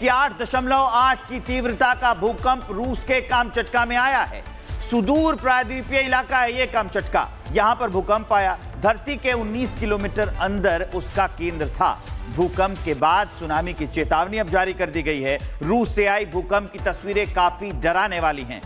कि 8.8 की तीव्रता का भूकंप रूस के कामचटका में आया है। सुदूर प्रायद्वीपीय इलाका है ये कामचटका। यहां पर भूकंप आया। धरती के 19 किलोमीटर अंदर उसका केंद्र था। भूकंप के बाद सुनामी की चेतावनी अब जारी कर दी गई है। रूस से आई भूकंप की तस्वीरें काफी डराने वाली हैं।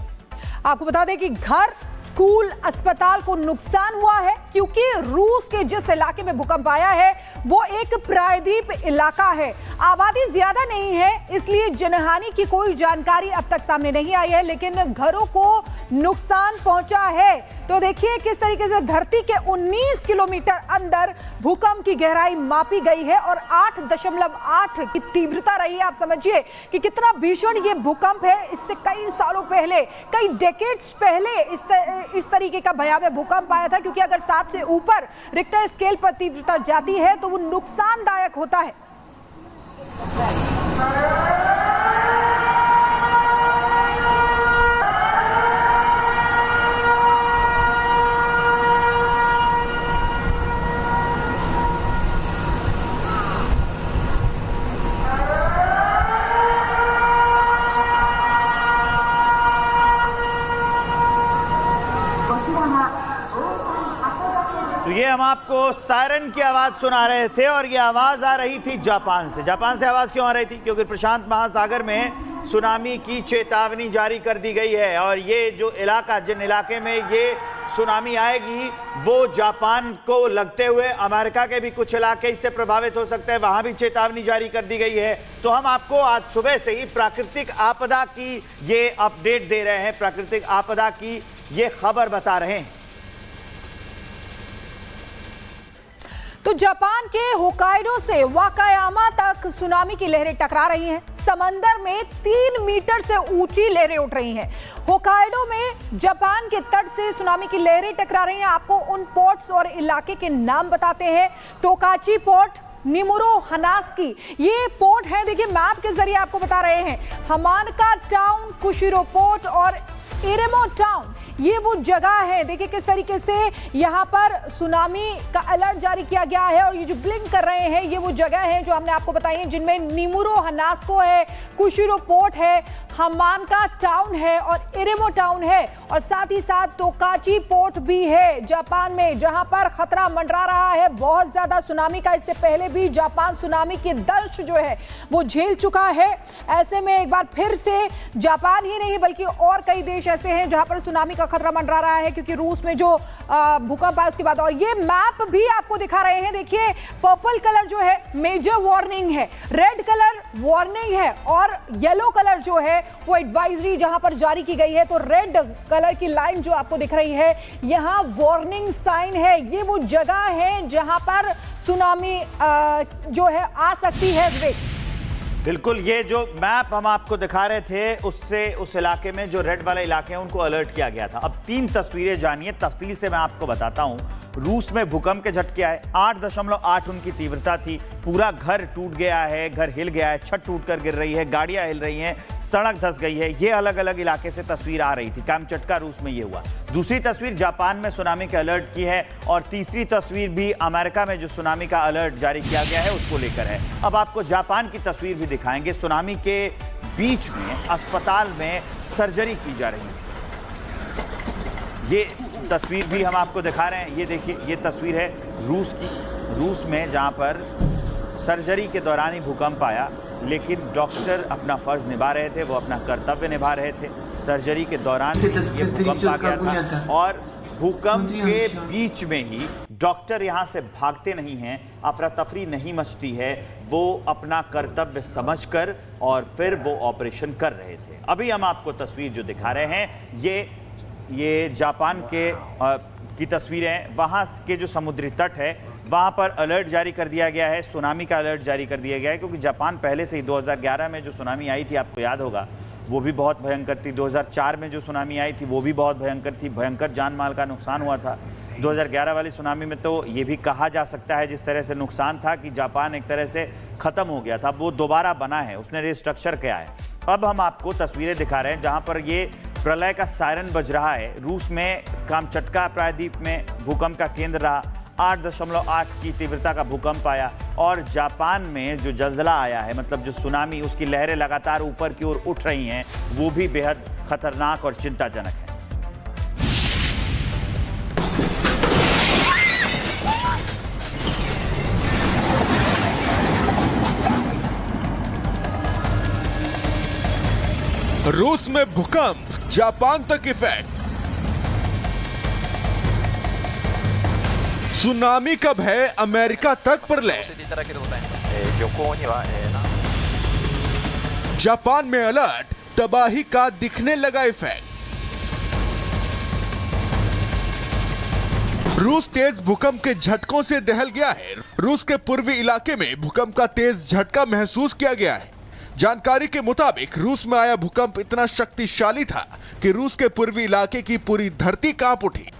आपको बता दें कि घर, स्कूल, अस्पताल को नुकसान हुआ है क्योंकि रूस के जिस इलाके में भूकंप आया है वो एक प्रायद्वीप इलाका है। आबादी ज्यादा नहीं है, इसलिए जनहानि की कोई जानकारी अब तक सामने नहीं आई है, लेकिन घरों को नुकसान पहुंचा है। तो देखिए किस तरीके से धरती के 19 किलोमीटर अंदर भूकंप की गहराई मापी गई है और 8.8 की तीव्रता रही है। आप समझिए कि कितना भीषण ये भूकंप है। इससे कई सालों पहले, कई डेकेड्स पहले इस तरीके का भयावह भूकंप आया था, क्योंकि अगर 7 से ऊपर रिक्टर स्केल पर तीव्रता जाती है तो वो नुकसानदायक होता है। तो ये हम आपको सायरन की आवाज सुना रहे थे और ये आवाज आ रही थी जापान से। जापान से आवाज क्यों आ रही थी? क्योंकि प्रशांत महासागर में सुनामी की चेतावनी जारी कर दी गई है और ये जो इलाका, जिन इलाके में ये सुनामी आएगी वो जापान को लगते हुए अमेरिका के भी कुछ इलाके इससे प्रभावित हो सकते हैं, वहां भी चेतावनी जारी कर दी गई है। तो हम आपको आज सुबह से ही प्राकृतिक आपदा की ये अपडेट दे रहे हैं, प्राकृतिक आपदा की ये खबर बता रहे हैं। तो जापान के होकाइडो से वाकायामा तक सुनामी की लहरें टकरा रही हैं। समंदर में 3 मीटर से ऊंची लहरें उठ रही हैं। होकाइडो में जापान के तट से सुनामी की लहरें टकरा रही हैं। आपको उन पोर्ट्स और इलाके के नाम बताते हैं। तोकाची पोर्ट, निमुरो हनास्की, ये पोर्ट है। देखिए मैप के जरिए आपको बता रहे हैं। हमानका टाउन, कुशिरो पोर्ट और इरेमो टाउन, ये वो जगह है। देखिए किस तरीके से यहाँ पर सुनामी का अलर्ट जारी किया गया है और ये जो ब्लिंक कर रहे हैं ये वो जगह है जो हमने आपको बताई है, जिनमें निमुरो हनास्को है, कुशिरो पोर्ट है, हमानका टाउन है और इरेमो टाउन है और साथ ही साथ तोकाची पोर्ट भी है जापान में, जहां पर खतरा मंडरा रहा है बहुत ज्यादा सुनामी का। इससे पहले भी जापान सुनामी की दंश जो है वो झेल चुका है। ऐसे में एक बार फिर से जापान ही नहीं बल्कि और कई देश ऐसे हैं जहां पर सुनामी का खतरा मंडरा रहा है, क्योंकि रूस में जो भूकंप आया उसके बाद। और ये मैप भी आपको दिखा रहे हैं। देखिए पर्पल कलर जो है मेजर वार्निंग है, रेड कलर वार्निंग है और येलो कलर जो है वो एडवाइजरी जहां पर जारी की गई है। तो रेड कलर की लाइन जो आपको दिख रही है यहां वार्निंग साइन है। ये वो जगह है जहां पर सुनामी जो है आ सकती है। बिल्कुल, ये जो मैप हम आपको दिखा रहे थे उससे उस इलाके में जो रेड वाले इलाके हैं उनको अलर्ट किया गया था। अब 3 तस्वीरें जानिए, तफसील से मैं आपको बताता हूं। रूस में भूकंप के झटके आए, 8.8 उनकी तीव्रता थी। पूरा घर टूट गया है, घर हिल गया है, छत टूट कर गिर रही है, गाड़ियां हिल रही हैं, सड़क धंस गई है। ये अलग अलग इलाके से तस्वीर आ रही थी। कामचटका रूस में ये हुआ। दूसरी तस्वीर जापान में सुनामी के अलर्ट की है और तीसरी तस्वीर भी अमेरिका में जो सुनामी का अलर्ट जारी किया गया है उसको लेकर है। अब आपको जापान की तस्वीर भी दिखाएंगे। सुनामी के बीच में अस्पताल में सर्जरी की जा रही है। ये तस्वीर भी हम आपको दिखा रहे हैं। ये देखिए, ये तस्वीर है रूस की। रूस में जहां पर सर्जरी के दौरान ही भूकंप आया, लेकिन डॉक्टर अपना फर्ज निभा रहे थे, वो अपना कर्तव्य निभा रहे थे। सर्जरी के दौरान ये भूकंप आ गया था और भूकंप के बीच में ही डॉक्टर यहां से भागते नहीं हैं, अफरा तफरी नहीं मचती है, वो अपना कर्तव्य समझकर और फिर वो ऑपरेशन कर रहे थे। अभी हम आपको तस्वीर जो दिखा रहे हैं ये जापान की तस्वीरें। वहां के जो समुद्री तट है वहां पर अलर्ट जारी कर दिया गया है, सुनामी का अलर्ट जारी कर दिया गया है, क्योंकि जापान पहले से ही 2011 में जो सुनामी आई थी आपको याद होगा वो भी बहुत भयंकर थी। 2004 में जो सुनामी आई थी वो भी बहुत भयंकर थी, भयंकर जान माल का नुकसान हुआ था। 2011 वाली सुनामी में तो ये भी कहा जा सकता है जिस तरह से नुकसान था कि जापान एक तरह से ख़त्म हो गया था, वो दोबारा बना है, उसने रिस्ट्रक्चर किया है। अब हम आपको तस्वीरें दिखा रहे हैं जहां पर ये प्रलय का सायरन बज रहा है। रूस में कामचटका प्रायद्वीप में भूकंप का केंद्र रहा। 8.8 की तीव्रता का भूकंप आया और जापान में जो जलजला आया है, मतलब जो सुनामी, उसकी लहरें लगातार ऊपर की ओर उठ रही हैं, वो भी बेहद खतरनाक और चिंताजनक है। रूस में भूकंप, जापान तक इफेक्ट। सुनामी का भय अमेरिका तक प्रलय। जापान में अलर्ट, तबाही का दिखने लगा इफेक्ट। रूस तेज भूकंप के झटकों से दहल गया है। रूस के पूर्वी इलाके में भूकंप का तेज झटका महसूस किया गया है। जानकारी के मुताबिक रूस में आया भूकंप इतना शक्तिशाली था कि रूस के पूर्वी इलाके की पूरी धरती कांप उठी।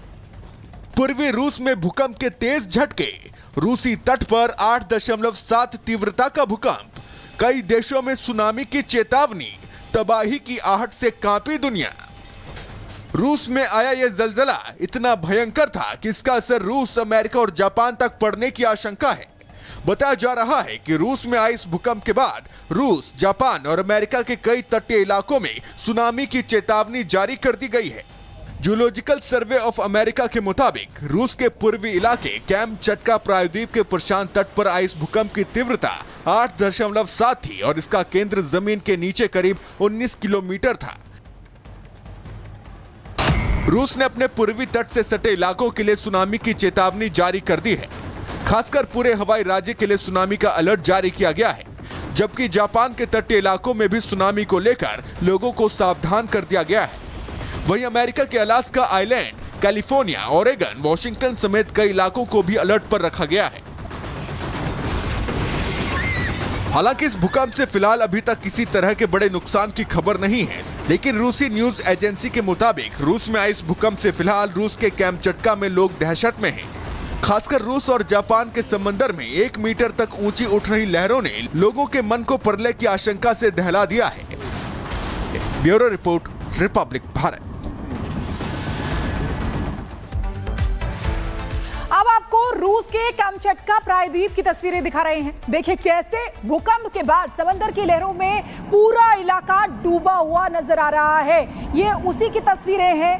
पूर्वी रूस में भूकंप के तेज झटके, रूसी तट पर 8.7 तीव्रता का भूकंप, कई देशों में सुनामी की चेतावनी, तबाही की आहट से कांपी दुनिया। रूस में आया यह जलजला इतना भयंकर था कि इसका असर रूस, अमेरिका और जापान तक पड़ने की आशंका है। बताया जा रहा है कि रूस में आए इस भूकंप के बाद रूस, जापान और अमेरिका के कई तटीय इलाकों में सुनामी की चेतावनी जारी कर दी गई है। जियोलॉजिकल सर्वे ऑफ अमेरिका के मुताबिक रूस के पूर्वी इलाके कैमचटका प्रायद्वीप के प्रशांत तट पर आई इस भूकंप की तीव्रता 8.7 थी और इसका केंद्र जमीन के नीचे करीब 19 किलोमीटर था। रूस ने अपने पूर्वी तट से सटे इलाकों के लिए सुनामी की चेतावनी जारी कर दी है। खासकर पूरे हवाई राज्य के लिए सुनामी का अलर्ट जारी किया गया है, जबकि जापान के तटीय इलाकों में भी सुनामी को लेकर लोगों को सावधान कर दिया गया है। वहीं अमेरिका के Alaska island, California, Oregon, Washington समेत कई इलाकों को भी अलर्ट पर रखा गया है। हालांकि इस भूकंप से फिलहाल अभी तक किसी तरह के बड़े नुकसान की खबर नहीं है, लेकिन रूसी न्यूज एजेंसी के मुताबिक रूस में आए इस भूकंप से फिलहाल रूस के कैमचटका में लोग दहशत में हैं। खासकर रूस और जापान के समंदर में 1 मीटर तक ऊंची उठ रही लहरों ने लोगों के मन को प्रलय की आशंका से दहला दिया है। Bureau report, Republic Bharat. अब आपको रूस के कैमचटका प्रायद्वीप की तस्वीरें दिखा रहे हैं। देखिए कैसे भूकंप के बाद समंदर की लहरों में पूरा इलाका डूबा हुआ नजर आ रहा है। ये उसी की तस्वीरें हैं,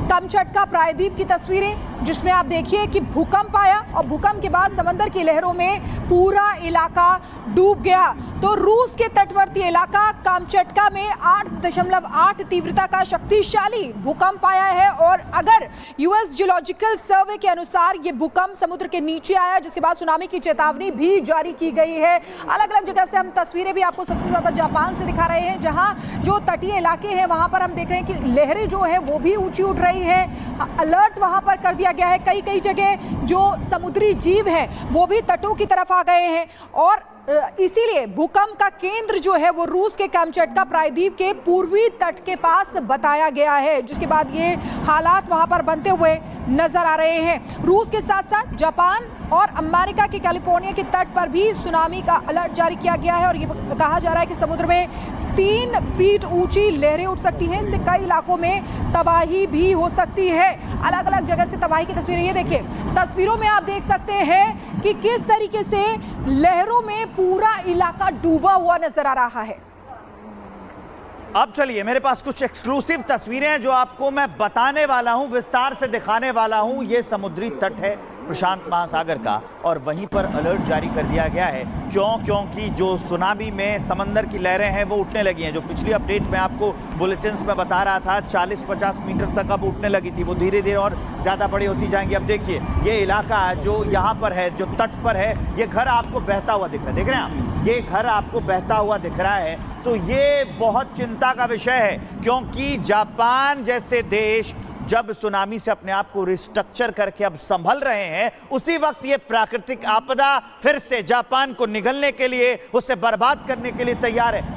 कैमचटका प्रायद्वीप की तस्वीरें, जिसमें आप देखिए कि भूकंप आया और भूकंप के बाद समंदर की लहरों में पूरा इलाका डूब गया। तो रूस के तटवर्ती इलाका कैमचटका में 8.8 तीव्रता का शक्तिशाली भूकंप आया है और अगर यूएस जियोलॉजिकल सर्वे के अनुसार ये भूकंप समुद्र के नीचे आया, जिसके बाद सुनामी की चेतावनी भी जारी की गई है। अलग अलग जगह से हम तस्वीरें भी आपको सबसे ज्यादा जापान से दिखा रहे हैं, जहां जो तटीय इलाके हैं वहां पर हम देख रहे हैं कि लहरें जो है वो भी ऊंची उठ रही है। अलर्ट वहां पर कर दिया गया है। कई जगह जो समुद्री जीव है वो भी तटों की तरफ आ गए हैं और इसीलिए भूकंप का केंद्र जो है वो रूस के कैमचटका प्रायद्वीप के पूर्वी तट के पास बताया गया है, जिसके बाद ये हालात वहां पर बनते हुए नजर आ रहे हैं। रूस के साथ साथ जापान और अमेरिका के कैलिफोर्निया के तट पर भी सुनामी का अलर्ट जारी किया गया है और ये कहा जा रहा है कि समुद्र में 3 फीट ऊंची लहरें उठ सकती हैं। इससे कई इलाकों में तबाही भी हो सकती है। अलग अलग जगह से तबाही की तस्वीरें ये देखिए, तस्वीरों में आप देख सकते हैं कि किस तरीके से लहरों में पूरा इलाका डूबा हुआ नजर आ रहा है। अब चलिए, मेरे पास कुछ एक्सक्लूसिव तस्वीरें हैं जो आपको मैं बताने वाला हूं, विस्तार से दिखाने वाला हूं। ये समुद्री तट है प्रशांत महासागर का और वहीं पर अलर्ट जारी कर दिया गया है। क्योंकि जो सुनामी में समंदर की लहरें हैं वो उठने लगी हैं। जो पिछली अपडेट में आपको बुलेटिन्स में बता रहा था 40-50 मीटर तक अब उठने लगी थी, वो धीरे धीरे और ज़्यादा बड़ी होती जाएंगी। अब देखिए ये इलाका जो यहाँ पर है, जो तट पर है, ये घर आपको बहता हुआ दिख रहा है। देख रहे हैं आप, ये घर आपको बहता हुआ दिख रहा है। तो ये बहुत चिंता का विषय है, क्योंकि जापान जैसे देश जब सुनामी से अपने आप को रिस्ट्रक्चर करके अब संभल रहे हैं, उसी वक्त ये प्राकृतिक आपदा फिर से जापान को निगलने के लिए, उसे बर्बाद करने के लिए तैयार है।